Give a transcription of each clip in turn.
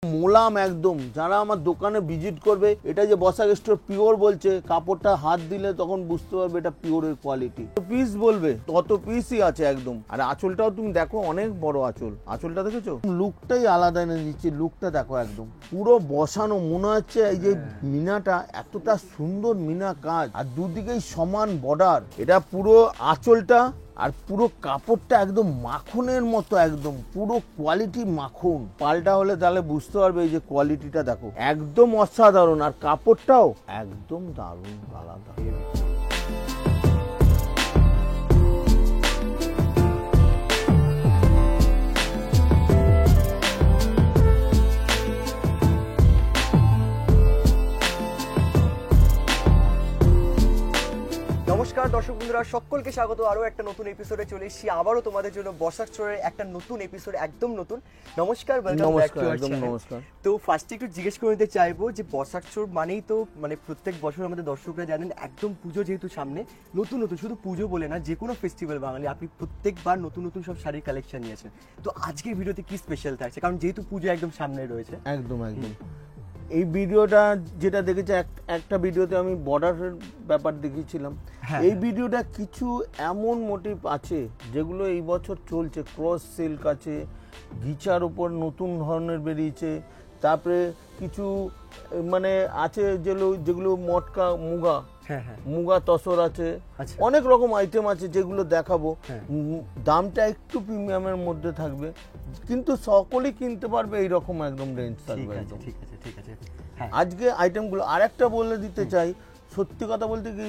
মোলাম একদম। যারা আমার দোকানে ভিজিট করবে, এটা যে বসাক স্টোর পিওর বলছে, কাপড়টা হাত দিলে তখন বুঝতে পারবে এটা পিওরের কোয়ালিটি। পিস বলবে তত পিসই আছে একদম। আর আঁচলটাও তুমি দেখো, অনেক বড় আঁচল। আঁচলটা দেখেছো? লুকটাই আলাদা এনে দিচ্ছি। লুকটা দেখো, একদম পুরো বসানো। মনে হচ্ছে এই যে মিনাটা এতটা সুন্দর মিনা কাজ, আর দুদিকেই সমান বর্ডার। এটা পুরো আঁচলটা আর পুরো কাপড়টা একদম মাখনের মতো, একদম পুরো কোয়ালিটি মাখন। পাল্টা হলে তাহলে বুঝতে পারবে এই যে কোয়ালিটিটা দেখো, একদম অসাধারণ। আর কাপড়টাও একদম দারুণ আলাদা। নমস্কার দর্শক বন্ধুরা, সকলকে স্বাগত আরো একটা নতুন এপিসোডে। চলে এসেছি আবারও তোমাদের জন্য বসাক স্টোরের একটা নতুন এপিসোড, একদম নতুন। নমস্কার, welcome back to our channel. নমস্কার। তো ফার্স্টে একটু জিজ্ঞেস করে নিতে চাইবো যে বসাক স্টোর মানেই তো প্রত্যেক বছর আমাদের দর্শকরা জানেন, একদম পুজো যেহেতু সামনে, নতুন নতুন, শুধু পুজো বলে না, যে কোনো ফেস্টিভ্যাল বাঙালি, আপনি প্রত্যেকবার নতুন নতুন সব শাড়ির কালেকশন নিয়েছেন। তো আজকের ভিডিওতে কি স্পেশাল থাকছে, কারণ যেহেতু পুজো একদম সামনে রয়েছে? একদম। এই ভিডিওটা যেটা দেখেছি, একটা ভিডিওতে আমি বর্ডারের ব্যাপার দেখিয়েছিলাম। এই ভিডিওটা কিছু এমন মোটিভ আছে যেগুলো এই বছর চলছে। ক্রস সিল্ক আছে, ঘিচার উপর নতুন ধরনের বেরিয়েছে। তারপরে কিছু আছে যেগুলো মটকা মুগা তসর আছে। অনেক রকম আইটেম আছে যেগুলো দেখাবো। দামটা একটু প্রিমিয়ামের মধ্যে থাকবে, কিন্তু সকলেই কিনতে পারবে এইরকম একদম রেঞ্জ থাকবে। ঠিক আছে। আজকে আইটেমগুলো আরেকটা বলে দিতে চাই। সত্যি কথা বলতে কি,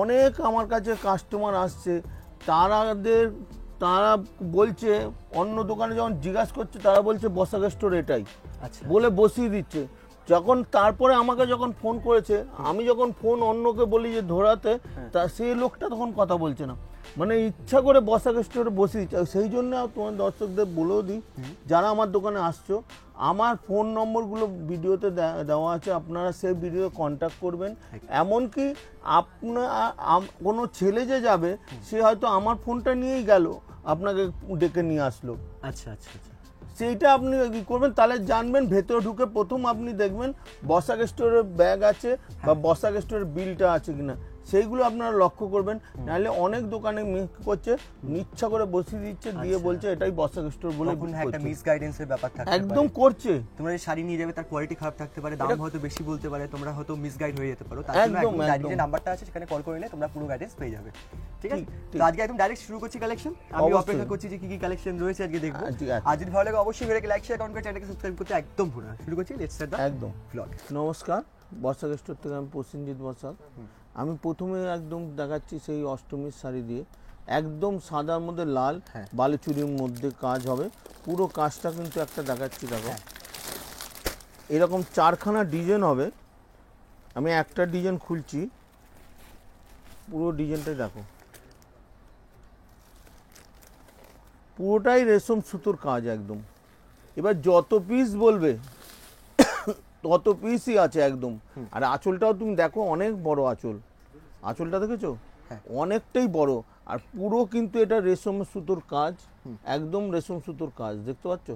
অনেক আমার কাছে কাস্টমার আসছে, তারা বলছে, অন্য দোকানে যখন জিজ্ঞাসা করছে তারা বলছে বসাক স্টোর এটাই বলে বসিয়ে দিচ্ছে। তারপরে আমাকে যখন ফোন করেছে, আমি যখন ফোন অন্যকে বলি যে ধরাতে, তা সেই লোকটা তখন কথা বলছে না, ইচ্ছা করে বসাক স্টোরে বসিয়ে দিচ্ছে। সেই জন্য তোমার দর্শকদের বলেও দিই, যারা আমার দোকানে আসছো, আমার ফোন নম্বরগুলো ভিডিওতে দেওয়া আছে, আপনারা সেই ভিডিও কন্ট্যাক্ট করবেন। এমনকি কোনো ছেলে যে যাবে, সে হয়তো আমার ফোনটা নিয়েই গেল, আপনাকে ডেকে নিয়ে আসলো। আচ্ছা। সেইটা আপনি কি করবেন, তাহলে জানবেন ভেতরে ঢুকে প্রথম আপনি দেখবেন বসাক স্টোরের ব্যাগ আছে বা বসাক স্টোরের বিলটা আছে কিনা, সেইগুলো আপনারা লক্ষ্য করবেন। নাহলে অনেক দোকানে করছে, ইচ্ছা করে বসিয়ে দিচ্ছে, দিয়ে বলছে এটাই বসাক স্টোর বলে। একটা মিসগাইডেন্সের ব্যাপার থাকে, একদম করছে। তোমরা যে শাড়ি নিয়ে যাবে তার কোয়ালিটি খারাপ থাকতে পারে, দাম হয়তো বেশি বলতে পারে, তোমরা হয়তো মিসগাইড হয়ে যেতে পারো। তার জন্য একদম যে নাম্বারটা আছে সেখানে কল করে নিলে তোমরা পুরো গাইডেন্স পেয়ে যাবে। ঠিক আছে? তো আজকে একদম ডাইরেক্ট শুরু করছি কালেকশন। আমি অপেক্ষা করছি যে কি কি কালেকশন রয়েছে আজকে দেখবো। আর যদি ভালো লাগে অবশ্যই ভিডিওকে লাইক শেয়ার কমেন্ট করে চ্যানেলকে সাবস্ক্রাইব করতে একদম ভুলো না। শুরু করছি, লেটস স্টার্ট দ্য একদম ব্লগ। নমস্কার, বসাক স্টোর থেকে আমি প্রসেনজিৎ বসাক। আমি প্রথমে একদম দেখাচ্ছি সেই অষ্টমীর শাড়ি দিয়ে, একদম সাদার মধ্যে লাল বালুচুরির মধ্যে কাজ হবে। পুরো কাজটা কিন্তু একটা দেখাচ্ছি, দেখো এরকম 4খানা ডিজাইন হবে। আমি একটা ডিজাইন খুলছি, পুরো ডিজাইনটাই দেখো, পুরোটাই রেশম সুতোর কাজ একদম। এবার যত পিস বলবে তত পিসই আছে একদম। আর আঁচলটাও তুমি দেখো, অনেক বড় আঁচল। আঁচলটা দেখেছো? অনেকটাই বড়। আর পুরো কিন্তু এটা রেশম সুতোর কাজ, একদম রেশম সুতোর কাজ, দেখতে পাচ্ছ?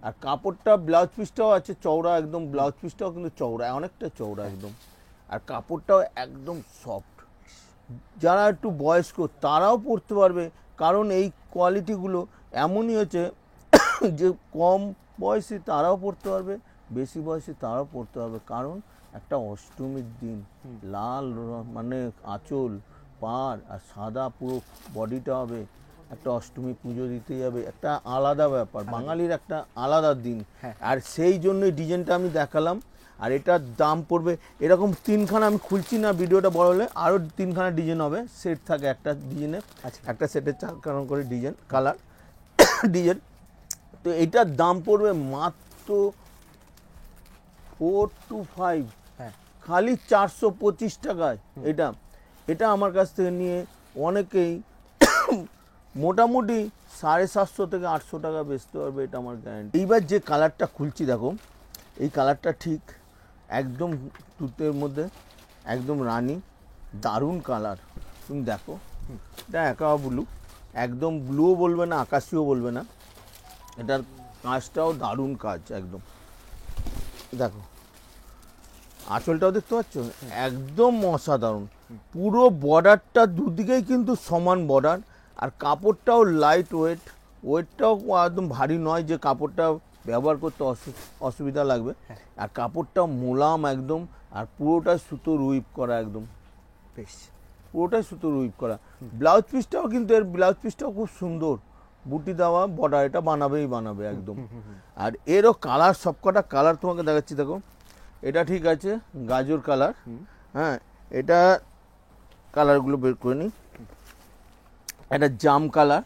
আর কাপড়টা, ব্লাউজ পিসটাও আছে চওড়া, একদম ব্লাউজ পিসটাও কিন্তু চওড়া, অনেকটা চওড়া একদম। আর কাপড়টাও একদম সফট। যারা একটু বয়স্ক তারাও পরতে পারবে, কারণ এই কোয়ালিটিগুলো এমনই হচ্ছে যে কম বয়সী তারাও পরতে পারবে, বেশি বয়সী তারাও পরতে পারবে। কারণ একটা অষ্টমীর দিন, লাল আঁচল, পাড় আর সাদা পুরো বডিটা হবে, একটা অষ্টমী পুজো দিতে যাবে, একটা আলাদা ব্যাপার, বাঙালির একটা আলাদা দিন। আর সেই জন্যই ডিজাইনটা আমি দেখালাম। আর এটার দাম পড়বে এরকম 3খানা, আমি খুলছি না, ভিডিওটা বড় হলে আরও 3খানা ডিজাইন হবে। সেট থাকে একটা ডিজাইনের, একটা সেটের 4খানা করে ডিজাইন, কালার ডিজাইন। তো এটার দাম পড়বে মাত্র 425, খালি 425 টাকায়। এটা আমার কাছ থেকে নিয়ে অনেকেই মোটামুটি 750 থেকে 800 টাকা বেচতে পারবে, এটা আমার গ্যারান্টি। এইবার যে কালারটা খুলছি দেখো, এই কালারটা ঠিক একদম তুতের মধ্যে, একদম রানী, দারুণ কালার। তুমি দেখো, এটা একা ব্লু, একদম ব্লুও বলবে না, আকাশিও বলবে না। এটার কাজটাও দারুণ কাজ একদম। দেখো আঁচলটাও দেখতে পাচ্ছ, একদম অসাধারণ। পুরো বর্ডারটা দুদিকেই কিন্তু সমান বর্ডার, আর কাপড়টাও লাইট ওয়েট, ওয়েটটাও একদম ভারী নয় যে কাপড়টা ব্যবহার করতে অসুবিধা লাগবে। আর কাপড়টা মোলাম একদম, আর পুরোটাই সুতোর উইপ করা একদম, বেশ পুরোটাই সুতোর উইপ করা। ব্লাউজ পিসটাও কিন্তু এর ব্লাউজ পিসটাও খুব সুন্দর, বুটি দেওয়া বর্ডার, এটা বানাবে একদম। আর এরও কালার, সবকটা কালার তোমাকে দেখাচ্ছি। দেখো এটা ঠিক আছে গাজর কালার, হ্যাঁ এটা কালারগুলো বের করে নিই। এটা জাম কালার,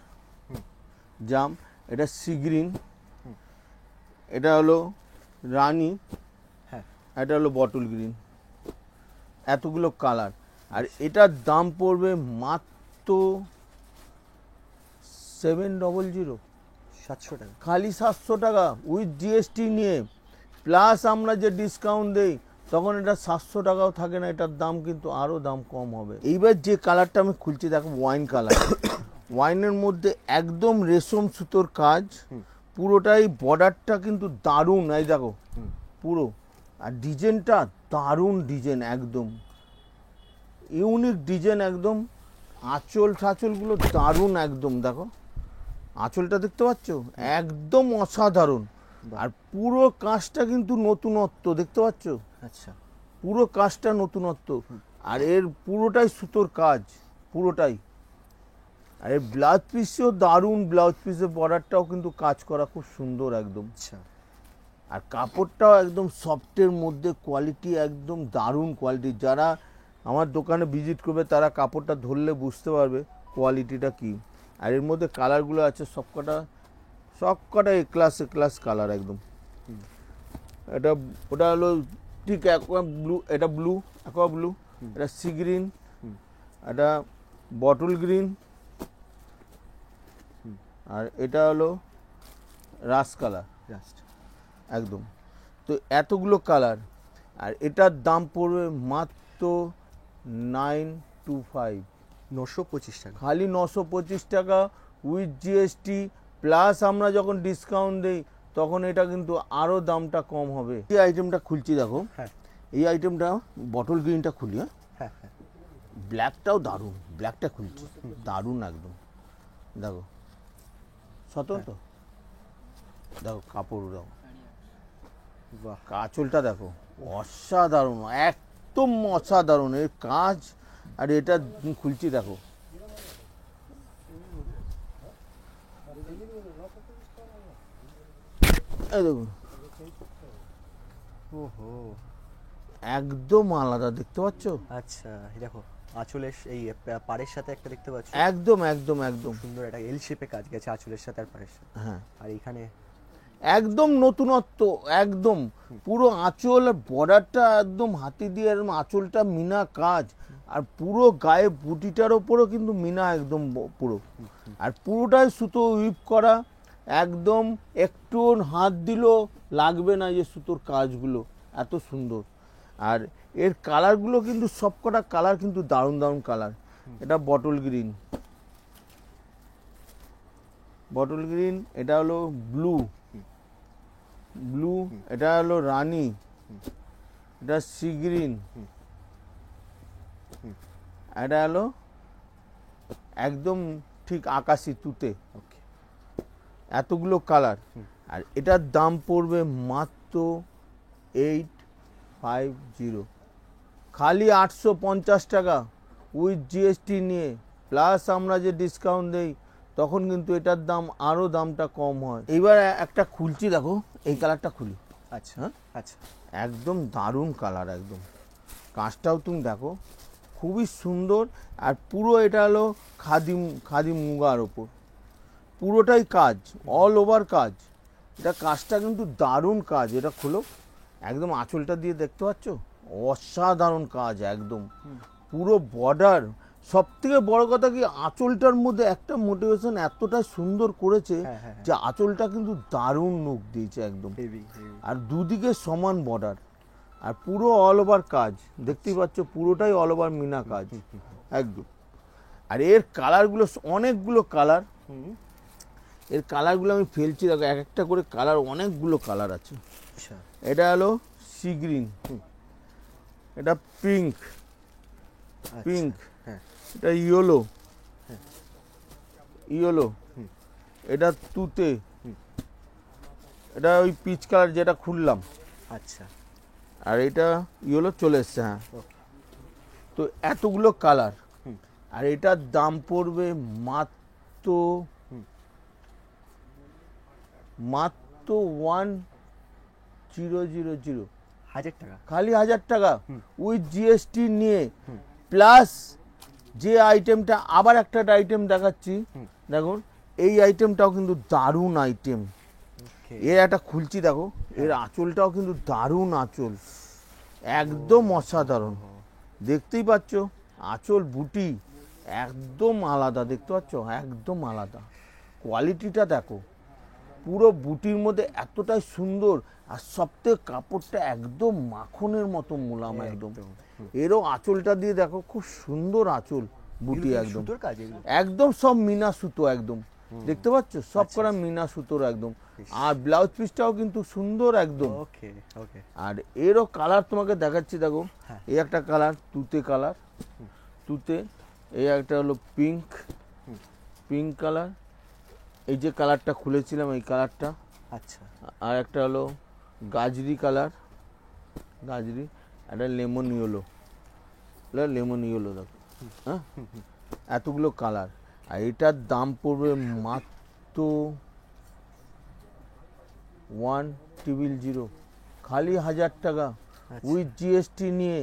জাম, এটা সি গ্রিন, এটা হলো রানী, হ্যাঁ এটা হলো বটল গ্রিন, এতগুলো কালার। আর এটার দাম পড়বে মাত্র 700, 700 টাকা, খালি 700 টাকা উইথ জিএসটি নিয়ে, প্লাস আমরা যে ডিসকাউন্ট দেই তখন এটা 700 টাকাও থাকে না, এটার দাম কিন্তু আরও দাম কম হবে। এইবার যে কালারটা আমি খুলছি দেখো, ওয়াইন কালার, ওয়াইনের মধ্যে একদম রেশম সুতোর কাজ, পুরোটাই বর্ডারটা কিন্তু দারুণ, এই দেখো পুরো, আর ডিজাইনটা দারুণ ডিজাইন, একদম ইউনিক ডিজাইন একদম। আঁচল ঠাচলগুলো দারুণ একদম, দেখো আঁচলটা দেখতে পাচ্ছ, একদম অসাধারণ। আর পুরো কাজটা কিন্তু নতুনত্ব, দেখতে পাচ্ছ, আচ্ছা পুরো কাজটা নতুনত্ব। আর এর পুরোটাই সুতোর কাজ, পুরোটাই। আর এর ব্লাউজ পিসও দারুণ, ব্লাউজ পিসের বর্ডারটাও কিন্তু কাজ করা খুব সুন্দর একদম। আচ্ছা, আর কাপড়টাও একদম সফটের মধ্যে, কোয়ালিটি একদম দারুণ কোয়ালিটি। যারা আমার দোকানে ভিজিট করবে তারা কাপড়টা ধরলে বুঝতে পারবে কোয়ালিটিটা কি। আর এর মধ্যে কালারগুলো আছে সবকটা এ ক্লাস কালার একদম। এটা ওটা হলো ঠিক অ্যাকোয়া ব্লু, এটা ব্লু, অ্যাকোয়া ব্লু, এটা সি গ্রিন, এটা বটল গ্রিন, আর এটা হলো রাস কালার, জাস্ট একদম। তো এতগুলো কালার, আর এটার দাম পড়বে মাত্র 925, 925 টাকা, খালি 925 টাকা উইথ জিএসটি, প্লাস আমরা যখন ডিসকাউন্ট দেই তখন এটা কিন্তু আরও দামটা কম হবে। এই আইটেমটা খুলছি দেখো, হ্যাঁ এই আইটেমটা বটল গ্রিনটা খুলি, হ্যাঁ হ্যাঁ হ্যাঁ, ব্ল্যাকটাও দারুণ, ব্ল্যাকটা খুলছি দারুণ একদম। দেখো সতর্ক, দেখো কাপড়, দেখো বাহ কাঁচলটা দেখো, অসাধারণ, একদম অসাধারণ এর কাজ। আর এটা খুলছি দেখো, এই দেখো ওহো, একদম আলাদা, দেখতে পাচ্ছ, আচ্ছা এই দেখো আঁচলের এই পাড়ের সাথে একটা দেখতে পাচ্ছ, একদম একদম একদম সুন্দর একটা এল শেপে কাজ গেছে আঁচলের সাথে আর পাড়ের সাথে। হ্যাঁ আর এখানে একদম নতুনত্ব একদম, পুরো আঁচল বর্ডারটা একদম হাতি দিয়ে একদম আঁচলটা মিনা কাজ, আর পুরো গায়ে বুটিটার ওপরও কিন্তু মিনা একদম পুরো, আর পুরোটাই সুতো উইপ করা একদম, একটু হাত দিলেও লাগবে না যে সুতোর কাজগুলো, এত সুন্দর। আর এর কালারগুলো কিন্তু সবকটা কালার কিন্তু দারুণ দারুণ কালার। এটা বটল গ্রিন, বটল গ্রিন, এটা হলো ব্লু, ব্লু, এটা হলো রানী, এটা সি গ্রিন, এটা হলো একদম ঠিক আকাশি তুতে, ওকে, এতগুলো কালার। আর এটার দাম পড়বে মাত্র 850, খালি 850 টাকা উইথ জিএসটি নিয়ে, প্লাস আমরা যে ডিসকাউন্ট দেই তখন কিন্তু এটার দাম আরও দামটা কম হয়। এইবার একটা খুলছি দেখো, এই কালারটা খুলি, আচ্ছা হ্যাঁ আচ্ছা, একদম দারুণ কালার একদম, কাজটাও তুমি দেখো খুবই সুন্দর। আর পুরো এটা হলো খাদি মুগার ওপর পুরোটাই কাজ, অল ওভার কাজ, এটা কাজটা কিন্তু দারুণ কাজ। এটা খোলো, একদম আঁচলটা দিয়ে দেখতে পাচ্ছ, অসাধারণ কাজ একদম, পুরো বর্ডার। সব থেকে বড় কথা কি, আঁচলটার মধ্যে একটা মোটিভেশন এতটা সুন্দর করেছে হ্যাঁ, হ্যাঁ, যে আঁচলটা কিন্তু দারুণ লুক দিয়েছে একদম। হেভি, আর দুদিকে সমান বর্ডার, আর পুরো অল ওভার কাজ, দেখতেই পাচ্ছ পুরোটাই অল ওভার মিনা কাজ একদম। আর এর কালারগুলো অনেকগুলো কালার, এর কালারগুলো আমি ফেলছি দেখো, এক একটা করে কালার, অনেকগুলো কালার আছে। আচ্ছা, এটা হলো সি গ্রিন, এটা পিঙ্ক, পিঙ্ক, হ্যাঁ এটা ইয়েলো, ইয়েলো, এটা তুতে, এটা ওই পিচ কালার যেটা খুললাম, আচ্ছা আর এটা ইয়েলো চলে এসছে। হ্যাঁ, ওকে তো এতগুলো কালার, আর এটার দাম পড়বে মাত্র মাত্র 1000, 1000 টাকা। খালি 1000 টাকা উইথ জিএসটি নিয়ে। প্লাস যে আইটেমটা, আবার একটা আইটেম দেখাচ্ছি, দেখুন এই আইটেমটাও কিন্তু দারুণ আইটেম। ওকে এর একটা খুলছি, দেখো এর আঁচলটাও কিন্তু দারুণ আঁচল, একদম অসাধারণ। দেখতেই পাচ্ছ আঁচল বুটি একদম আলাদা, দেখতে পাচ্ছ একদম আলাদা। কোয়ালিটিটা দেখো, পুরো বুটির মধ্যে এতটাই সুন্দর, আর সবথেকে কাপড়টা একদম মাখনের মতো মোলাম একদম। এরও আঁচলটা দিয়ে দেখো, খুব সুন্দর আঁচল বুটি, একদম সুতোর কাজ এগুলো? একদম সব মিনা সুতো, একদম দেখতে পাচ্ছ সব করা মিনা সুতোর একদম। আর ব্লাউজ পিসটাও কিন্তু সুন্দর একদম। ওকে ওকে আর এরও কালার তোমাকে দেখাচ্ছি, দেখো হ্যাঁ। এই একটা কালার তুতে কালার, তুতে, এই একটা হলো পিঙ্ক, পিঙ্ক কালার, এই যে কালারটা খুলেছিলাম এই কালারটা, আচ্ছা আর একটা হলো গাজরি কালার, গাজরি, একটা লেমন ইয়েলো, লেমন ইয়েলো দেখো। হ্যাঁ, এতগুলো কালার, আর এটার দাম পড়বে মাত্র 1000, খালি 1000 টাকা উইথ জিএসটি নিয়ে।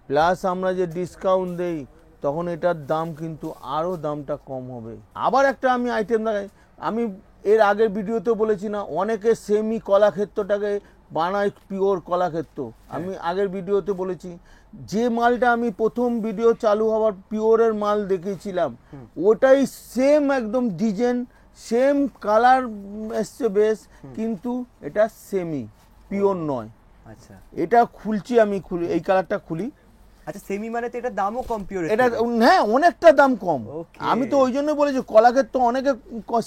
প্লাস আমরা যে ডিসকাউন্ট দেই, তখন এটার দাম কিন্তু আরও দামটা কম হবে। আবার একটা আমি আইটেম দেখাই, আমি এর আগের ভিডিওতে বলেছি না, অনেকে সেমি কলাক্ষেত্রটাকে বানায় পিওর কলাক্ষেত্র। আমি আগের ভিডিওতে বলেছি, যে মালটা আমি প্রথম ভিডিও চালু হওয়ার পিওরের মাল দেখিয়েছিলাম, ওটাই সেম একদম ডিজাইন, সেম কালার এসছে বেশ, কিন্তু এটা সেমি পিওর নয়। আচ্ছা এটা খুলছি, আমি খুলি এই কালারটা খুলি। আচ্ছা সেমি মানে তো এটা দামও কম পিওর? এটা হ্যাঁ, অনেকটা দাম কম। Okay. আমি তো ওই জন্য বলেছি কলাক্ষেত্র, অনেকে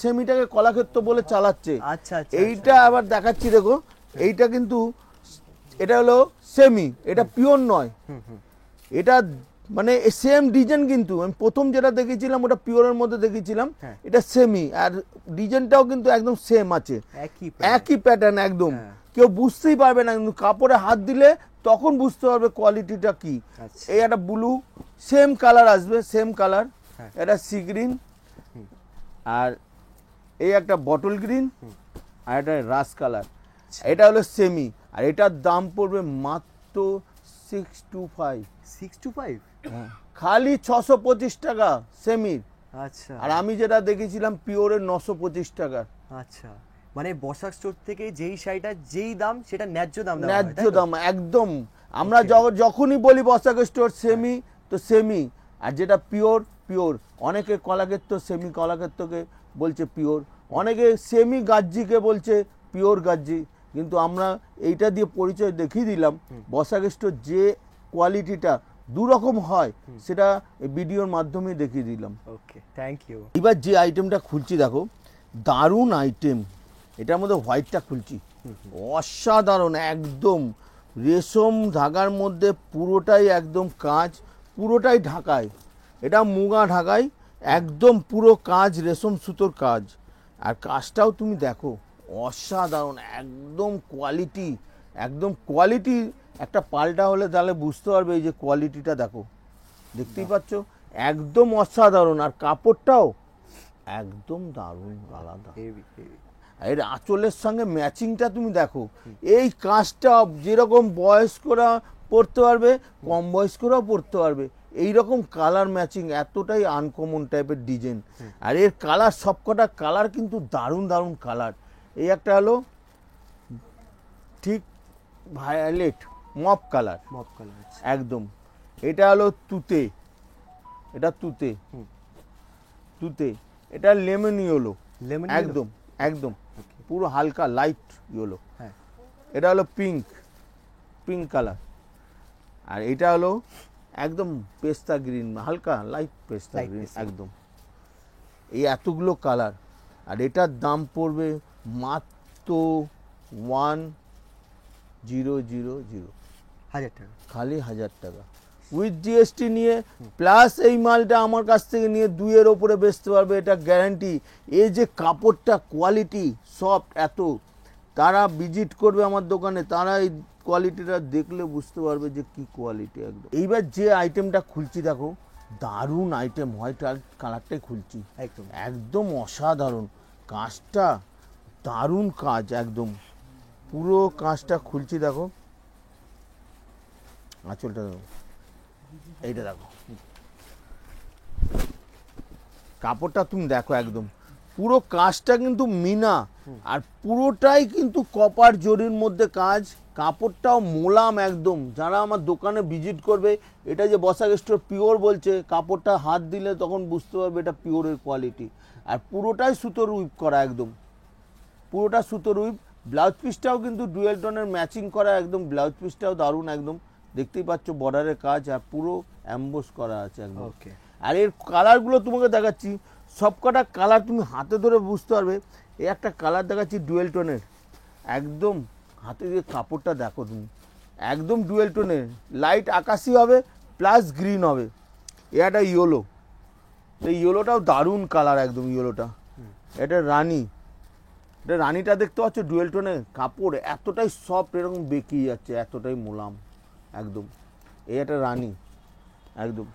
সেমিটাকে কলাক্ষেত্র বলে চালাচ্ছে। আচ্ছা আচ্ছা এইটা আবার দেখাচ্ছি, দেখো এইটা কিন্তু, এটা হলো সেমি, এটা পিওর নয়। এটা মানে সেম ডিজাইন, কিন্তু আমি প্রথম যেটা দেখেছিলাম ওটা পিওরের মধ্যে দেখেছিলাম, হ্যাঁ। এটা সেমি, আর ডিজাইনটাও কিন্তু একদম সেম আছে, একই একই প্যাটার্ন একদম। হ্যাঁ। কেউ বুঝতেই পারবে না, কিন্তু কাপড়ে হাত দিলে তখন বুঝতে পারবে কোয়ালিটিটা কি। আচ্ছা। এই একটা ব্লু, সেম কালার আসবে, সেম কালার, হ্যাঁ। এটা সি গ্রিন, আর এই একটা বটল গ্রিন, আর এটা রাস কালার। এটা হলো সেমি, আর এটার দাম পড়বে মাত্র 625, 625? খালি 625 টাকা সেমির। আচ্ছা আর আমি যেটা দেখেছিলাম পিওরের 925 টাকা। আচ্ছা, মানে বসাক স্টোর থেকে যেই শাড়িটা যেই দাম, সেটা ন্যায্য দাম দেওয়া হয়, ন্যায্য তাই তো? দাম একদম। আমরা যখনই বলি বসাক স্টোর সেমি, তো সেমি, আর যেটা পিওর পিওর। অনেকে কলাক্ষেত্র সেমি কলাক্ষেত্রকে বলছে পিওর, অনেকে সেমি গাজ্জিকে বলছে পিওর গাজ্জি, কিন্তু আমরা এইটা দিয়ে পরিচয় দেখিয়ে দিলাম বসাক স্টোর যে কোয়ালিটিটা দুরকম হয়, সেটা ভিডিওর মাধ্যমে দেখিয়ে দিলাম। ওকে, থ্যাংক ইউ। এবার যে আইটেমটা খুলছি, দেখো দারুণ আইটেম। এটার মধ্যে হোয়াইটটা খুলছি, অসাধারণ একদম রেশম ধাগার মধ্যে, পুরোটাই একদম কাজ, পুরোটাই ঢাকায়, এটা মুগা ঢাকায় একদম পুরো কাজ, রেশম সুতোর কাজ। আর কাজটাও তুমি দেখো অসাধারণ, একদম কোয়ালিটি, একদম কোয়ালিটি। একটা পাল্টা হলে তাহলে বুঝতে পারবে এই যে কোয়ালিটিটা, দেখো দেখতেই পাচ্ছ একদম অসাধারণ। আর কাপড়টাও একদম দারুণ আলাদা। Heavy heavy. এর আঁচলের সঙ্গে ম্যাচিংটা তুমি দেখো, এই কাজটা যেরকম বয়স্করা পরতে পারবে, কম বয়স্করাও পরতে পারবে। এইরকম কালার ম্যাচিং, এতটাই আনকমন টাইপের ডিজাইন। আর এর কালার, সবকটা কালার কিন্তু দারুণ দারুণ কালার। এই একটা হলো ঠিক violet mauve colour, mauve colour আছে একদম। এটা হলো তুতে, এটা তুতে, তুতে, এটা লেমন ইয়েলো, লেমন একদম একদম পুরো হালকা লাইট ইয়েলো। হ্যাঁ এটা হলো পিঙ্ক, পিঙ্ক কালার। আর এটা হলো একদম পেস্তা গ্রিন, হালকা লাইট পেস্তা Light গ্রিন পেস্তা। একদম। এই এতগুলো কালার, আর এটার দাম পড়বে মাত্র 000 1000 টাকা খালি 1000 টাকা উইথ জিএসটি নিয়ে, প্লাস এই মালটা আমার কাছ থেকে নিয়ে 2 এর ওপরে বেচতে পারবে, এটা গ্যারান্টি। এই যে কাপড়টা কোয়ালিটি সফট এত, তারা ভিজিট করবে আমার দোকানে, তারা এই কোয়ালিটিটা দেখলে বুঝতে পারবে যে কি কোয়ালিটি একদম। এইবার যে আইটেমটা খুলছি দেখো, দারুণ আইটেম, হোয়াইট কালারটাই খুলছি, একদম একদম অসাধারণ কাজটা, দারুণ কাজ একদম, পুরো কাজটা খুলছি দেখো, আঁচলটা দেখো, এইটা দেখো, কাপড়টা তুমি দেখো একদম পুরো কাজটা কিন্তু মিনা, আর পুরোটাই কিন্তু কপার জরির মধ্যে কাজ, কাপড়টাও মোলাম একদম। যারা আমার দোকানে ভিজিট করবে, এটা যে বসাক স্টোর পিওর বলছে, কাপড়টা হাত দিলে তখন বুঝতে পারবে এটা পিওরের কোয়ালিটি। আর পুরোটাই সুতোর উইপ করা একদম, পুরোটা সুতোর উইপ। ব্লাউজ পিসটাও কিন্তু ডুয়েল টোনের ম্যাচিং করা একদম, ব্লাউজ পিসটাও দারুণ একদম, দেখতেই পাচ্ছ বর্ডারের কাজ, আর পুরো অ্যাম্বোস করা আছে একদম। ওকে আর এর কালারগুলো তোমাকে দেখাচ্ছি, সবকটা কালার তুমি হাতে ধরে বুঝতে পারবে। এই একটা কালার দেখাচ্ছি ডুয়েল টোনের, একদম হাতে দিয়ে কাপড়টা দেখো তুমি, একদম ডুয়েল টোনের, লাইট আকাশি হবে প্লাস গ্রিন হবে। এ একটা ইয়েলো, এই ইয়েলোটাও দারুণ কালার একদম, ইয়েলোটা এটা রানী, এটা রানীটা দেখতে পাচ্ছ ডুয়েল টোনে, কাপড় এতটাই সফট, এরকম বেঁকিয়ে যাচ্ছে, এতটাই মোলাম একদম। এই একটা রানী একদম।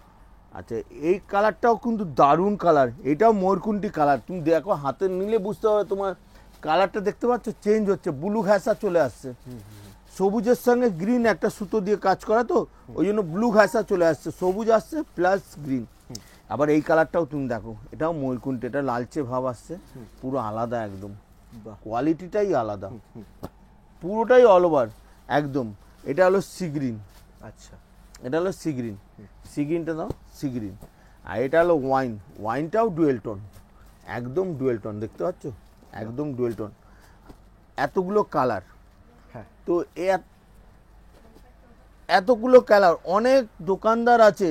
আচ্ছা এই কালারটাও কিন্তু দারুণ কালার, এটাও ময়ূরকুন্টি কালার, তুমি দেখো হাতে নিলে বুঝতে পারবে, তোমার কালারটা দেখতে পাচ্ছ চেঞ্জ হচ্ছে, ব্লু ঘাসা চলে আসছে, সবুজের সঙ্গে গ্রিন একটা সুতো দিয়ে কাজ করা তো, ওই জন্য ব্লু ঘাসা চলে আসছে, সবুজ আসছে প্লাস গ্রিন। আবার এই কালারটাও তুমি দেখো, এটাও ময়ূরকুন্টি, এটা লালচে ভাব আসছে, পুরো আলাদা একদম, কোয়ালিটিটাই আলাদা, পুরোটাই অল ওভার একদম। এটা হলো সি গ্রিন, আচ্ছা এটা হলো সি গ্রিন, সি গ্রিনটা দাও, সি গ্রিন। আর এটা হলো ওয়াইন, ওয়াইনটাও ডুয়েল টোন, একদম ডুয়েল টোন, দেখতে পাচ্ছ একদম ডুয়েল টোন, এতগুলো কালার। হ্যাঁ তো এতগুলো কালার, অনেক দোকানদার আছে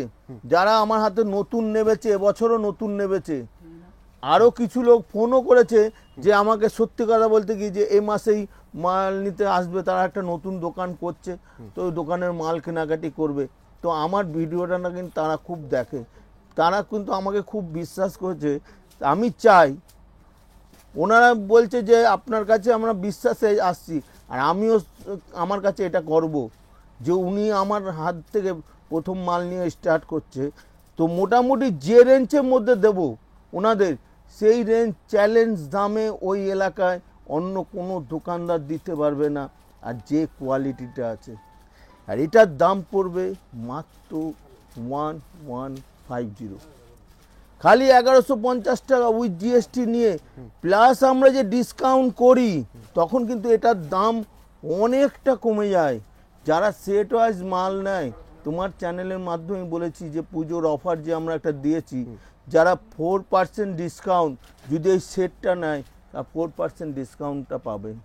যারা আমার হাতে নতুন নেবেছে, এবছরও নতুন নেবেছে, আরও কিছু লোক ফোনও করেছে যে আমাকে সত্যি কথা বলতে কি, যে এই মাসেই মাল নিতে আসবে, তারা একটা নতুন দোকান করছে, তো ওই দোকানের মাল কেনাকাটি করবে, তো আমার ভিডিওটা না কিন্তু তারা খুব দেখে, তারা কিন্তু আমাকে খুব বিশ্বাস করেছে। আমি চাই, ওনারা বলছে যে আপনার কাছে আমরা বিশ্বাসে আসছি, আর আমিও আমার কাছে এটা করব যে উনি আমার হাত থেকে প্রথম মাল নিয়ে স্টার্ট করছে, তো মোটামুটি যে রেঞ্জের মধ্যে দেব ওনাদের, সেই রেঞ্জ চ্যালেঞ্জ দামে ওই এলাকায় অন্য কোনো দোকানদার দিতে পারবে না, আর যে কোয়ালিটিটা আছে। আর এটার দাম পড়বে মাত্র 1150, খালি 1150 টাকা উইথ জিএসটি নিয়ে, প্লাস আমরা যে ডিসকাউন্ট করি তখন কিন্তু এটার দাম অনেকটা কমে যায়। যারা সেট ওয়াইজ মাল নেয়, তোমার চ্যানেলের মাধ্যমে বলেছি যে পুজোর অফার যে আমরা একটা দিয়েছি, যারা 4% ডিসকাউন্ট যদি এই সেটটা নেয়, তা 4% ডিসকাউন্টটা পাবেন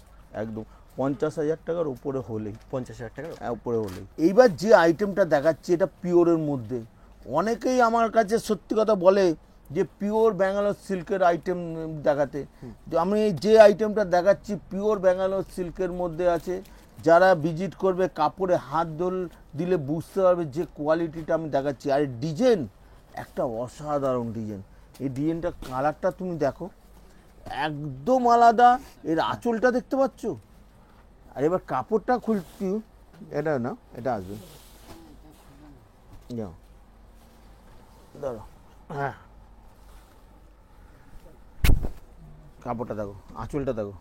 একদম 50,000 টাকার উপরে হলেই, 50,000 টাকার উপরে হলেই। এইবার যে আইটেমটা দেখাচ্ছি, এটা পিওরের মধ্যে, অনেকেই আমার কাছে সত্যি কথা বলে যে পিওর ব্যাঙ্গালোর সিল্কের আইটেম দেখাতে, আমি যে আইটেমটা দেখাচ্ছি পিওর ব্যাঙ্গালোর সিল্কের মধ্যে আছে। যারা ভিজিট করবে, কাপড়ে হাত দিলে বুঝতে পারবে যে কোয়ালিটিটা আমি দেখাচ্ছি। আর ডিজাইন একটা অসাধারণ ডিজাইন, এই ডিজাইনটা কালারটা তুমি দেখো একদম আলাদা, এর আঁচলটা দেখতে পাচ্ছ। আর এবার কাপড়টা খুলছি, এটা না, এটা আসবে, যাও ধরো, হ্যাঁ কাপড়টা দেখো, আঁচলটা দেখো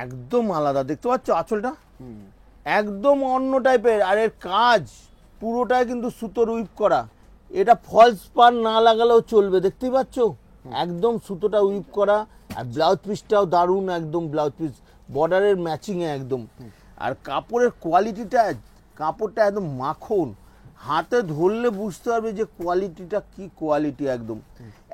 একদম আলাদা, দেখতে পাচ্ছ আঁচলটা একদম অন্য টাইপের। আর এর কাজ পুরোটাই কিন্তু সুতোর উইপ করা, এটা ফলস পার না লাগালেও চলবে, দেখতেই পাচ্ছ একদম সুতোটা উইপ করা। আর ব্লাউজ পিসটাও দারুণ একদম, ব্লাউজ পিস বর্ডারের ম্যাচিংয়ে একদম। আর কাপড়ের কোয়ালিটিটা, কাপড়টা একদম মাখন, হাতে ধরলে বুঝতে পারবে যে কোয়ালিটিটা কি কোয়ালিটি একদম,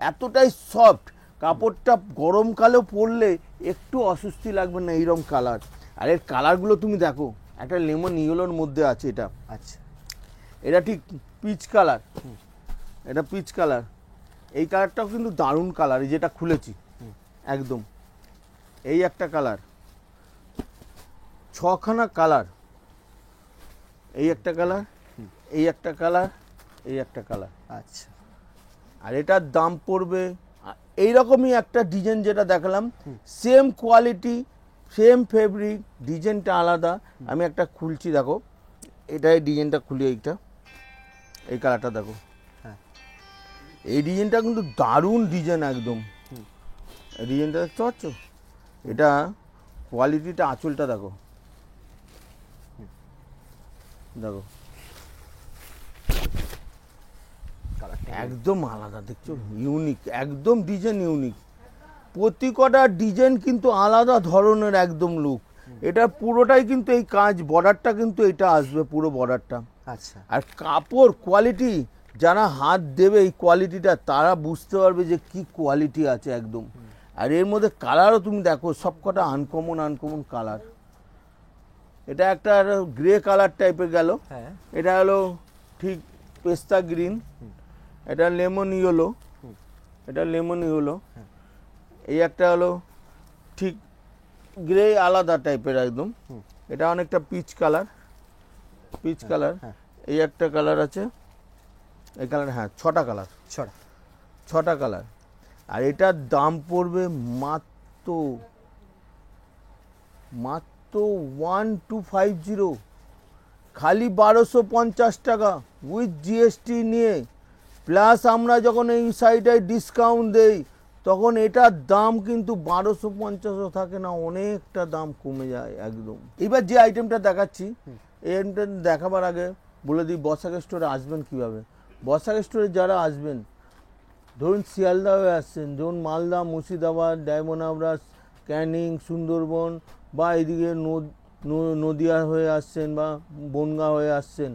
এতটাই সফট কাপড়টা, গরমকালেও পরলে একটু অস্বস্তি লাগবে না, এইরকম কালার। আর এর কালারগুলো তুমি দেখো, একটা লেমন ইয়েলোর মধ্যে আছে এটা, আচ্ছা এটা ঠিক পিচ কালার, এটা পিচ কালার, এই কালারটাও কিন্তু দারুণ কালার, এই যেটা খুলেছি একদম, এই একটা কালার, 6খানা কালার, এই একটা কালার, এই একটা কালার, এই একটা কালার। আচ্ছা, আর এটার দাম পড়বে এইরকমই একটা ডিজাইন যেটা দেখালাম, সেম কোয়ালিটি, সেম ফেব্রিক, ডিজাইনটা আলাদা। আমি একটা খুলছি, দেখো এটা, এই ডিজাইনটা খুলি, এইটা, এই কালারটা দেখো, হ্যাঁ এই ডিজাইনটা কিন্তু দারুণ ডিজাইন একদম। ডিজাইনটা দেখতে পাচ্ছ? এটা কোয়ালিটিটা, আঁচলটা দেখো, দেখো কালারটা একদম আলাদা, দেখছো? ইউনিক, একদম ডিজাইন ইউনিক। প্রতি কটা ডিজাইন কিন্তু আলাদা ধরনের একদম লুক। এটা পুরোটাই কিন্তু এই কাজ, বর্ডারটা কিন্তু এটা আসবে পুরো বর্ডারটা। আচ্ছা, আর কাপড় কোয়ালিটি, যারা হাত দেবে এই কোয়ালিটিটা, তারা বুঝতে পারবে যে কি কোয়ালিটি আছে একদম। আর এর মধ্যে কালারও তুমি দেখো, সব কটা আনকমন আনকমন কালার। এটা একটা গ্রে কালার টাইপের গেল, হ্যাঁ এটা হলো ঠিক পেস্তা গ্রিন, এটা লেমন ইয়েলো, এটা লেমন ইয়েলো, এই একটা হলো ঠিক গ্রে আলাদা টাইপের একদম, এটা অনেকটা পিচ কালার, পিচ কালার। হ্যাঁ। এই একটা কালার আছে, এই কালার, হ্যাঁ ছটা কালার, ছড়া, ছটা কালার। আর এটার দাম পড়বে মাত্র মাত্র 1250, খালি 1250 টাকা উইথ জিএসটি নিয়ে। প্লাস আমরা যখন এই সাইডে ডিসকাউন্ট দেই, তখন এটার দাম কিন্তু 1250ও থাকে না, অনেকটা দাম কমে যায় একদম। এবার যে আইটেমটা দেখাচ্ছি, এই আইটেমটা দেখাবার আগে বলে দিই বসাক স্টোরে আসবেন কিভাবে। বসাক স্টোরে যারা আসবেন, ধরুন শিয়ালদা হয়ে আসছেন, ধরুন মালদা, মুর্শিদাবাদ, ডায়মন্ড হাবড়া, ক্যানিং, সুন্দরবন, বা এদিকে নদিয়া হয়ে আসছেন বা বনগাঁ হয়ে আসছেন,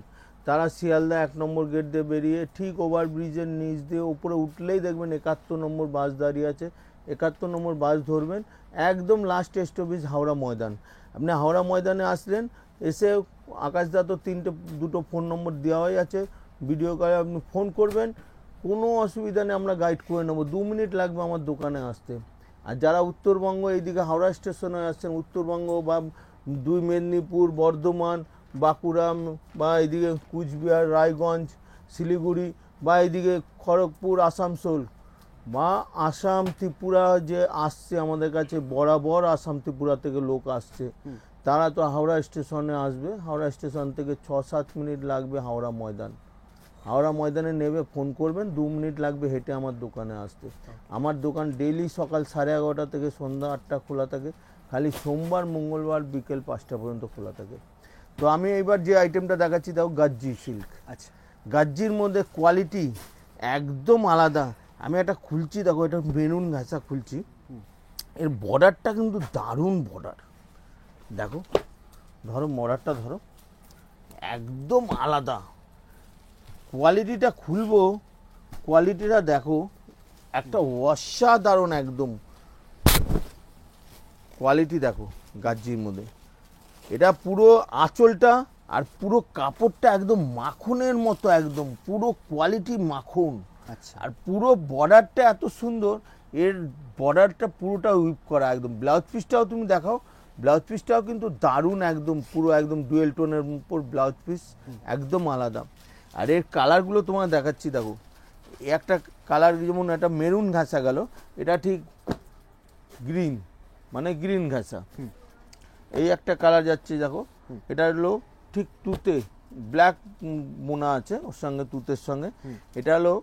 তারা শিয়ালদা 1 নম্বর গেট দিয়ে বেরিয়ে ঠিক ওভারব্রিজের নিচ দিয়ে উপরে উঠলেই দেখবেন 71 নম্বর বাস দাঁড়িয়ে আছে। 71 নম্বর বাস ধরবেন, একদম লাস্ট স্টপেজ হাওড়া ময়দান। আপনি হাওড়া ময়দানে আসলেন, এসে আকাশদা তো দুটো ফোন নম্বর দেওয়াই আছে, ভিডিও কলে আপনি ফোন করবেন, কোনো অসুবিধা নেই, আমরা গাইড করে নেবো। 2 মিনিট লাগবে আমার দোকানে আসতে। আর যারা উত্তরবঙ্গ এইদিকে হাওড়া স্টেশনে আসছেন, উত্তরবঙ্গ বা 2 মেদিনীপুর, বর্ধমান, বাঁকুড়া, বা এইদিকে কুচবিহার, রায়গঞ্জ, শিলিগুড়ি, বা এইদিকে খড়গপুর, আসানসোল, বা আসাম, ত্রিপুরা যে আসছে আমাদের কাছে, বরাবর আসাম ত্রিপুরা থেকে লোক আসছে, তারা তো হাওড়া স্টেশনে আসবে। হাওড়া স্টেশন থেকে 6-7 মিনিট লাগবে হাওড়া ময়দান। হাওড়া ময়দানে নেবে, ফোন করবেন, 2 মিনিট লাগবে হেঁটে আমার দোকানে আসতে। আমার দোকান ডেইলি সকাল 11:30 থেকে সন্ধ্যা 8টা খোলা থাকে, খালি সোমবার মঙ্গলবার বিকেল 5টা পর্যন্ত খোলা থাকে। তো আমি এইবার যে আইটেমটা দেখাচ্ছি, দেখো গাজ্জি সিল্ক। আচ্ছা, গাজ্জির মধ্যে কোয়ালিটি একদম আলাদা। আমি একটা খুলছি, দেখো এটা মেরুন ঘাসা খুলছি, এর বর্ডারটা কিন্তু দারুণ বর্ডার। দেখো, ধরো বর্ডারটা ধরো, একদম আলাদা। কোয়ালিটিটা খুলবো, কোয়ালিটিটা দেখো, একটা অসাধারণ একদম কোয়ালিটি দেখো গাজ্জির মধ্যে। এটা পুরো আঁচলটা আর পুরো কাপড়টা একদম মাখনের মতো, একদম পুরো কোয়ালিটি মাখন। আচ্ছা, আর পুরো বর্ডারটা এত সুন্দর, এর বর্ডারটা পুরোটা উইপ করা একদম। ব্লাউজ পিসটাও তুমি দেখাও, ব্লাউজ পিসটাও কিন্তু দারুণ একদম, পুরো একদম ডুয়েল টোনের উপর ব্লাউজ পিস, একদম আলাদা। আর এর কালারগুলো তোমার দেখাচ্ছি, দেখো একটা কালার যেমন একটা মেরুন ঘাসা গেল, এটা ঠিক গ্রিন, মানে গ্রিন ঘাসা। এই একটা কালার যাচ্ছে, দেখো এটা হলো ঠিক তুতে, ব্ল্যাক বোনা আছে ওর সঙ্গে, তুতের সঙ্গে। এটা হলো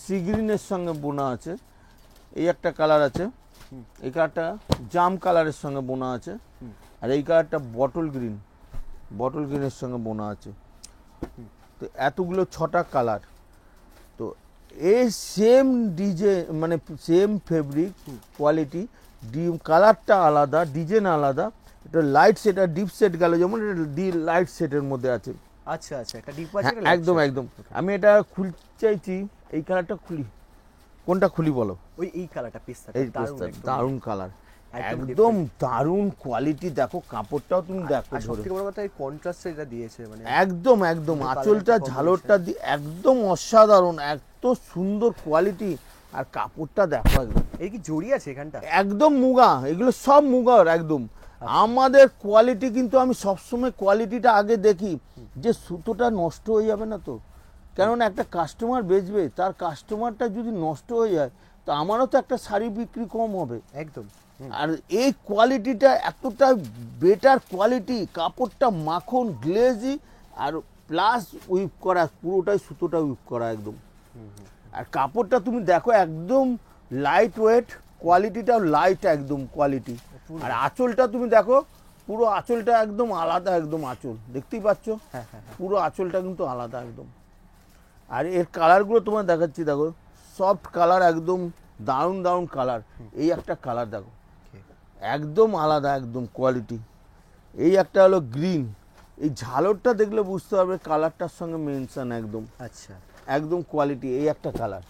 সি গ্রিনের সঙ্গে বোনা আছে। এই একটা কালার আছে, এই কালারটা জাম কালারের সঙ্গে বোনা আছে। আর এই কালারটা বটল গ্রিনের সঙ্গে বোনা আছে। তো এতগুলো 6টা কালার। তো এই সেম মানে সেম ফেব্রিক, কোয়ালিটি, কালারটা আলাদা, ডিজাইন আলাদা। এটা লাইট সেট আর ডিপ সেট গেল, যেমন এটা লাইট সেটের মধ্যে আছে। আচ্ছা, আচ্ছা, একটা ডিপ হ্যাঁ, আছে, একদম একদম। আমি এটা খুলতে চাইছি, এই কালারটা খুলি, কোনটা খুলি বলো? এই কালারটা পিস্তা, এই দারুণ কালার, একদম দারুণ কোয়ালিটি। দেখো কাপড়টাও তুমি দেখো, আর সবথেকে বড় কথা এই কন্ট্রাস্টে এটা দিয়েছে, মানে একদম একদম আঁচলটা, ঝালরটা একদম অসাধারণ, এত সুন্দর কোয়ালিটি। আর কাপড়টা দেখো একদম, এই কি জড়ি আছে এখানটা? একদম মুগা, এগুলো সব মুগার একদম। আমাদের কোয়ালিটি কিন্তু আমি সবসময় কোয়ালিটিটা আগে দেখি, যে সুতোটা নষ্ট হয়ে যাবে না তো, কেননা একটা কাস্টমার বেচবে, তার কাস্টমারটা যদি নষ্ট হয়ে যায় তো আমারও তো একটা শাড়ি বিক্রি কম হবে। একদম। আর এই কোয়ালিটিটা এতটা বেটার কোয়ালিটি, কাপড়টা মাখন গ্লেজি, আর প্লাস উইপ করা, পুরোটাই সুতোটা উইপ করা একদম। আর কাপড়টা তুমি দেখো একদম লাইট ওয়েট, কোয়ালিটিটাও লাইট একদম কোয়ালিটি। আর আঁচলটা তুমি দেখো, পুরো আঁচলটা একদম আলাদা, একদম আঁচল দেখতেই পাচ্ছ, পুরো আঁচলটা কিন্তু আলাদা একদম। আর এর কালারগুলো তোমার দেখাচ্ছি, দেখো সফট কালার, একদম দারুণ দারুণ কালার। এই একটা কালার দেখো, একদম আলাদা একদম কোয়ালিটি। এই একটা হলো গ্রিন, এই ঝালরটা দেখলে বুঝতে পারবে কালারটার সঙ্গে মেনশন একদম। আচ্ছা, একদম কোয়ালিটি। এই একটা কালার,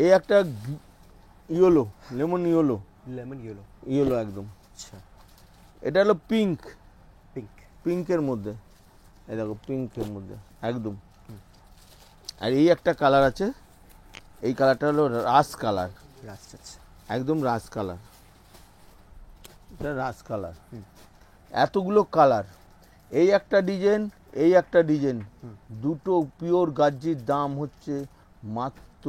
এই একটা yellow, lemon yellow, lemon yellow, yellow একদম। আচ্ছা, এটা হলো পিঙ্ক, পিঙ্ক, পিঙ্কের মধ্যে, এই দেখো পিঙ্কের মধ্যে একদম। আর এই একটা কালার আছে, এই কালারটা হলো রাস কালার, রাস্ট, আচ্ছা, একদম রাস কালার, এটা রাস কালার। এতগুলো কালার, এই একটা ডিজাইন, এই একটা ডিজাইন, দুটো পিওর গাজ্জির দাম হচ্ছে মাত্র,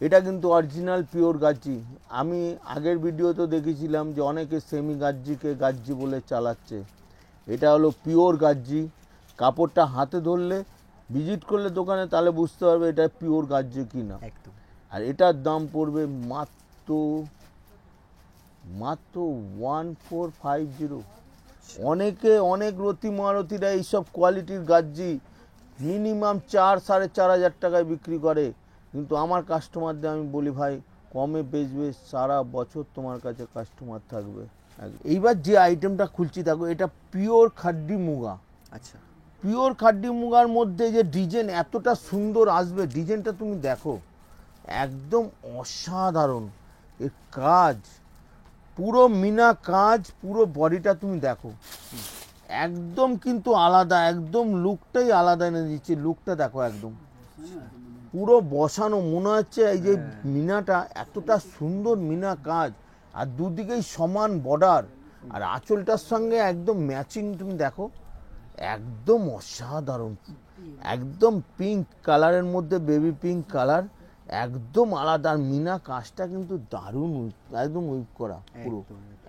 এটা কিন্তু অরিজিনাল পিওর গাজ্জি। আমি আগের ভিডিওতে দেখেছিলাম যে অনেকে সেমি গাজ্জিকে গাজ্জি বলে চালাচ্ছে, এটা হলো পিওর গাজ্জি। কাপড়টা হাতে ধরলে, ভিজিট করলে দোকানে, তাহলে বুঝতে পারবে এটা পিওর গাজ্জি কি না। একদম। আর এটার দাম পড়বে মাত্র মাত্র 1450। অনেকে, অনেক রতি মারতিরা এইসব কোয়ালিটির গাজ্জি মিনিমাম 4-4.5 টাকায় বিক্রি করে, কিন্তু আমার কাস্টমারদের আমি বলি ভাই কমে বেচবে, সারা বছর তোমার কাছে কাস্টমার থাকবে। এইবার যে আইটেমটা খুলছি দেখো, এটা পিওর খাড্ডি মুগা। আচ্ছা, পিওর খাড্ডি মুগার মধ্যে যে ডিজাইন এতটা সুন্দর আসবে, ডিজাইনটা তুমি দেখো একদম অসাধারণ। এর কাজ পুরো মিনা কাজ, পুরো বডিটা তুমি দেখো একদম কিন্তু আলাদা, একদম লুকটাই আলাদা এনে দিচ্ছে। লুকটা দেখো একদম পুরো বসানো, মনে হচ্ছে এই যে মিনাটা এতটা সুন্দর মিনা কাজ, আর দুদিকেই সমান বর্ডার, আর আঁচলটার সঙ্গে একদম ম্যাচিং। তুমি দেখো একদম অসাধারণ, একদম পিঙ্ক কালারের মধ্যে, বেবি পিঙ্ক কালার, একদম আলাদা। আর মিনা কাজটা কিন্তু দারুণ, একদম উইপ করা পুরো,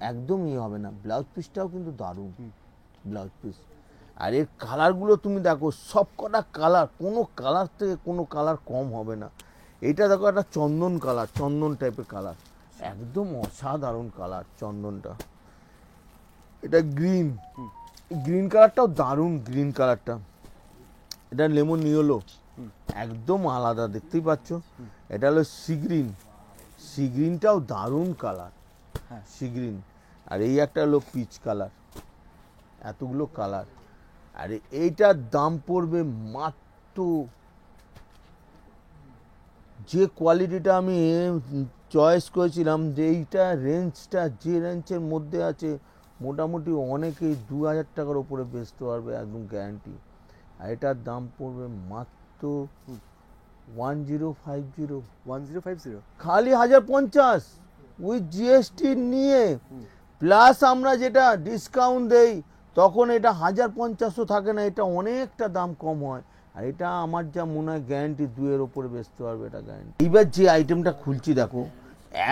একদম ইয়ে হবে না। ব্লাউজ পিসটাও কিন্তু দারুণ ব্লাউজ পিস। আর এর কালারগুলো তুমি দেখো, সব কটা কালার, কোনো কালার থেকে কোনো কালার কম হবে না। এটা দেখো একটা চন্দন কালার, চন্দন টাইপের কালার, একদম অসাধারণ কালার চন্দনটা। এটা গ্রিন, গ্রিন কালারটাও দারুণ, গ্রিন কালারটা। এটা লেমন ইয়েলো, একদম আলাদা, দেখতেই পাচ্ছ। এটা হলো সি গ্রিন, সি গ্রিনটাও দারুণ কালার, সি গ্রিন। আর এই একটা হলো পিচ কালার, এতগুলো কালার। আর এইটার দাম পড়বে মাত্র, যে কোয়ালিটিটা আমি চয়েস করেছিলাম, যে এইটা রেঞ্জটা যে রেঞ্জের মধ্যে আছে, মোটামুটি অনেকেই 2000 টাকার উপরে বেচতে পারবে, একদম গ্যারান্টি। আর এটার দাম পড়বে মাত্র 1050, খালি 1050 উইথ জিএসটি নিয়ে, প্লাস আমরা যেটা ডিসকাউন্ট দেই তখন এটা 1050ও থাকে না, এটা অনেকটা দাম কম হয়। আর এটা আমার যা মনে হয় গ্যারান্টি 2 ওপরে বেচতে পারবে, এটা গ্যারান্টি। এবার যে আইটেমটা খুলছি দেখো,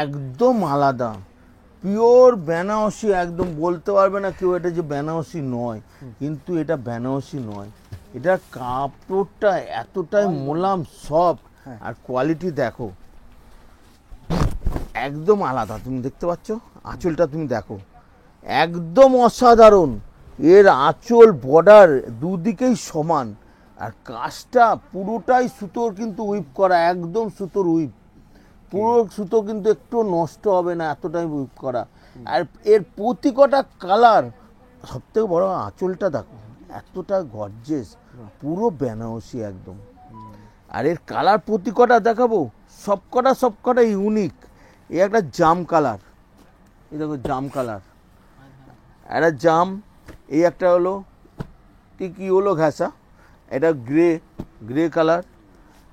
একদম আলাদা, পিওর বেনারসি, একদম বলতে পারবে না কেউ এটা যে বেনারসি নয়, কিন্তু এটা বেনারসি নয়। এটা কাপড়টা এতটাই মোলাম সফট, আর কোয়ালিটি দেখো একদম আলাদা। তুমি দেখতে পাচ্ছ আঁচলটা, তুমি দেখো একদম অসাধারণ। এর আঁচল বর্ডার দুদিকেই সমান, আর কাজটা পুরোটাই সুতোর কিন্তু উইপ করা, একদম সুতোর উইপ, পুরো সুতো কিন্তু একটু নষ্ট হবে না, এতটাই উইপ করা। আর এর প্রতি কটা কালার, সব থেকে বড় আঁচলটা দেখো এতটা গর্জেস, পুরো বেনারসি একদম। আর এর কালার প্রতি কটা দেখাবো, সব কটা ইউনিক। এই একটা জাম কালার, এই দেখো জাম কালার, একটা জাম। এই একটা হলো টিকি হলো ঘাসা, এটা গ্রে কালার।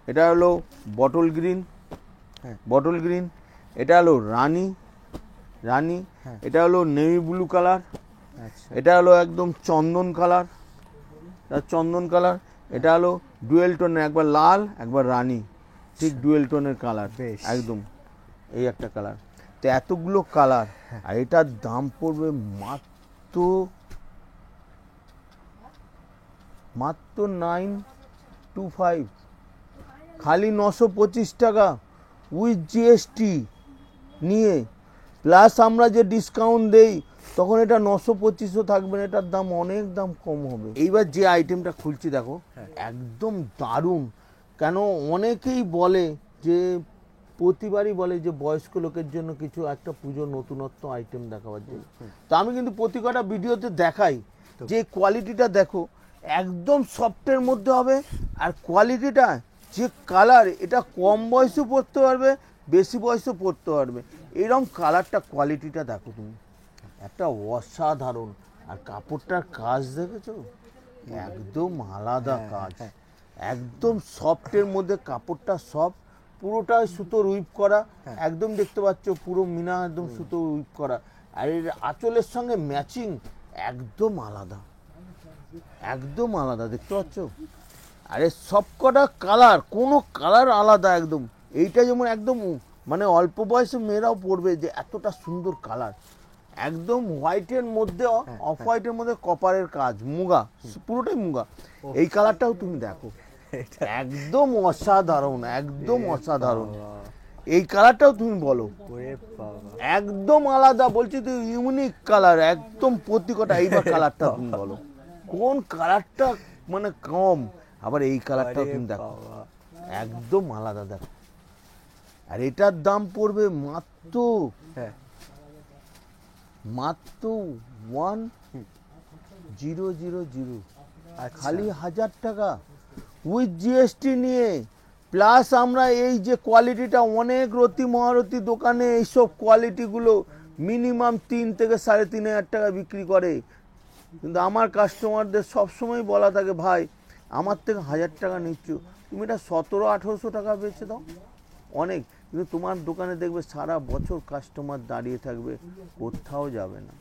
এটা হলো বটল গ্রিন, বটল গ্রিন। এটা হলো রানী, এটা হলো নেভি ব্লু কালার। এটা হলো একদম চন্দন কালার, তার চন্দন কালার, এটা হলো ডুয়েল টোনের, একবার লাল একবার রানী, ঠিক ডুয়েল টোনের কালার বেশ। একদম, এই একটা কালার। তো এতগুলো কালার, আর এটার দাম পড়বে মাত্র 925, খালি 925 টাকা উইথ জিএসটি নিয়ে, প্লাস আমরা যে ডিসকাউন্ট দেই তখন এটা 925ও থাকবে না, এটার দাম অনেক দাম কম হবে। এইবার যে আইটেমটা খুলছি দেখো, একদম দারুণ। কেন অনেকেই বলে যে, প্রতিবারই বলে যে বয়স্ক লোকের জন্য কিছু একটা পুজোর নতুনত্ব আইটেম দেখাবার জন্য। তো আমি কিন্তু প্রতি কটা ভিডিওতে দেখাই যে কোয়ালিটিটা দেখো, একদম সফটের মধ্যে হবে, আর কোয়ালিটিটা যে কালার, এটা কম বয়সেও পরতে পারবে, বেশি বয়সেও পরতে পারবে, এরকম কালারটা কোয়ালিটিটা দেখো তুমি, একটা অসাধারণ। আর কাপড়টার কাজ দেখেছো, একদম আলাদা কাজ, একদম সফটের মধ্যে কাপড়টা সফট, পুরোটাই সুতোর উইপ করা, একদম দেখতে পাচ্ছ পুরো মিনা একদম সুতো উইপ করা, আর এর আঁচলের সঙ্গে ম্যাচিং একদম আলাদা, একদম আলাদা দেখতে পাচ্ছ। আরে সবকটা কালার, কোনো কালার আলাদা একদম। এইটা যেমন একদম মানে অল্প বয়সে মেয়েরাও পরবে, যে এতটা সুন্দর কালার, একদম হোয়াইটের মধ্যে অফ হোয়াইটের মধ্যে কপারের কাজ, মুগা, পুরোটাই মুগা। এই কালারটাও তুমি দেখো, একদম অসাধারণ, একদম অসাধারণ। এই কালারটাও তুমি বলো, একদম আলাদা, বলছি তো ইউনিক কালার, একদম প্রতিকটা। এইবার কালারটা তুমি বলো কোন কালারটা মানে কম, আবার এই কালারটাও তুমি দেখো, একদম আলাদা দেখো। আর এটার দাম পড়বে মাত্র 1000, খালি 1000 টাকা উইথ জিএসটি নিয়ে। প্লাস আমরা এই যে কোয়ালিটিটা, অনেক রতি মহারতি দোকানে এইসব কোয়ালিটিগুলো মিনিমাম 3 থেকে 3500 টাকা বিক্রি করে, কিন্তু আমার কাস্টমারদের সবসময় বলা থাকে, ভাই আমার থেকে 1000 টাকা নিচ্ছ, তুমি এটা 1700-1800 টাকা বেচে দাও, অনেক। কিন্তু তোমার দোকানে দেখবে সারা বছর কাস্টমার দাঁড়িয়ে থাকবে, কোথাও যাবে না।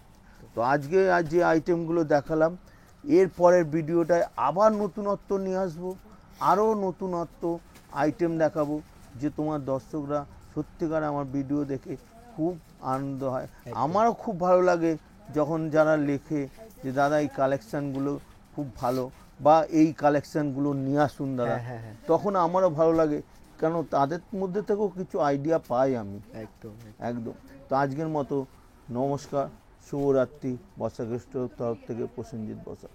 তো আজকে আজ যে আইটেমগুলো দেখালাম, এর পরের ভিডিওটায় আবার নতুনত্ব নিয়ে আসবো, আরও নতুনত্ব আইটেম দেখাবো, যে তোমার দর্শকরা সত্যিকার আমার ভিডিও দেখে খুব আনন্দ হয়। আমারও খুব ভালো লাগে যখন যারা লেখে যে দাদা এই কালেকশানগুলো খুব ভালো, বা এই কালেকশানগুলো নিয়ে আসুন দাদা, তখন আমারও ভালো লাগে, কেন তাদের মধ্যে থেকেও কিছু আইডিয়া পাই আমি। একদম একদম। তো আজকের মতো নমস্কার, শুভরাত্রি, বর্ষাকৃষ্ণ তরফ থেকে প্রসেনজিৎ বসা।